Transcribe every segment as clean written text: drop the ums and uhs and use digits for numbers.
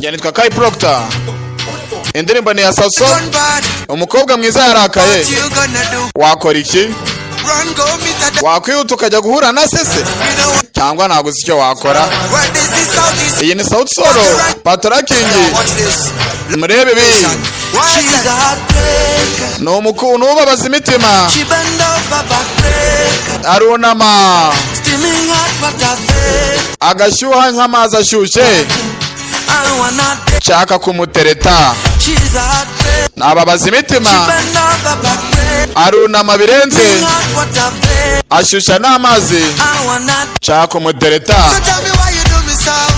Yanitwa Kai Proctor. Indirimbo ni ya Saso. Umukobwa mwiza yarakaye. Wakora iki? Wakwihuta ukajya guhura na sese cyangwa ntabwo uzi icyo wakora? Iyi ni Sauti Sol Patrakingi. Murebe ibi. Ni umukuntu ubabaza imitima. Arunama agashyuha nk'amazi ashyushye, nshaka kumutereta. Nababaza imitima. Arunama birenze, ashyushya n'amazi, nshaka kumutereta.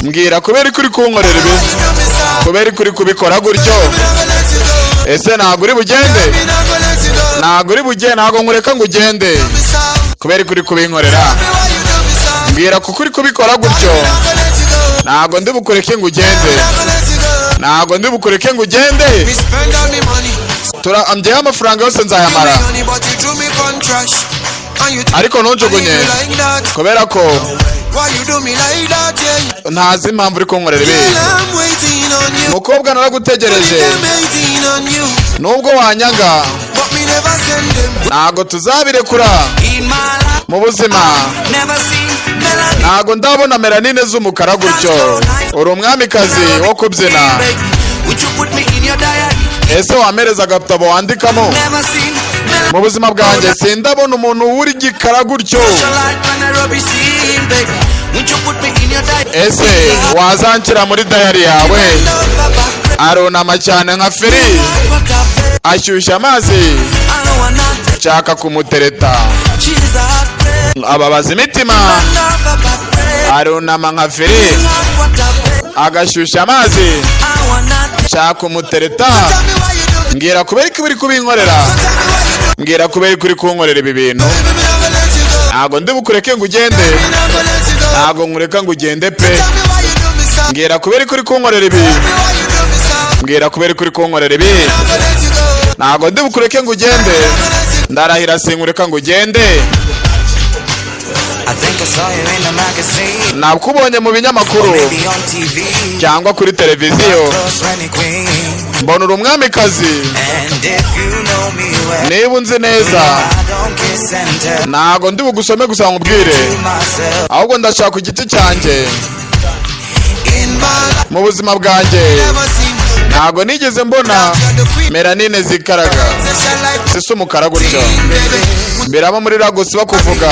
Mbwira kubera kuri kunkorera ibi, kubera kuri kubikora gutyo. Ese ntabwo uri bugende? Ntabwo uri bugende, ntabwo nkureka ngo ugende kubera kuri kubinkorera. Mbwira kuko uri kubikora gutyo, ntabwo ndi bukureke ngo ugende. Ntabwo ndi bukureke ngo ugende. Ambyeho amafaranga yose nzayamara, ariko ntunjugunye kubera ko ntazi impamvu uri kunkorera ibi. Mukobwa naragutegereje, nubwo wanyanga ntabwo tuzabirekura mu buzima. Ntabwo ndabona melanine z'umukara gutyo. Uri umwamikazi wo kubyina. Ese wamereza agatabo wandikamo? Mu buzima bwanjye sindabona umuntu uri gikara gutyo. Ese wazanshyira muri diary yawe? Arunama cyane nka feri, ashyushya amazi, nshaka kumutereta. Ababaza imitima. Arunama nka feri, agashyushya amazi, nshaka kumutereta. Mbwira kubera ko uri kubinkorera. Mbwira kubera ko uri kunkorera ibi bintu. Ntabwo ndi bukureke ngo ugende. Ntabwo nkureka ngo ugende pe. Mbwira kubera ko uri kunkorera ibi. Mbwira kubera ko uri kunkorera ibi. Ntabwo ndi bukureke ngo ugende. Ndarahira sinkureka ngo ugende. Nakubonye mu binyamakuru cyangwa kuri televiziyo. Mbona uri umwamikazi. Niba unzi neza ntabwo ndi bugusome gusa nkubwire, ahubwo ndashaka ku giti cyanjye. Mu buzima bwanjye ntabwo nigeze mbona melanine zikaraga zisa umukara gutyo. Mbiramo muri Lagos bakuvuga.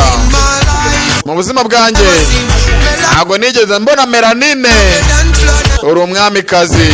Mu buzima bwanjye ntabwo nigeze mbona melanine. Uri umwamikazi.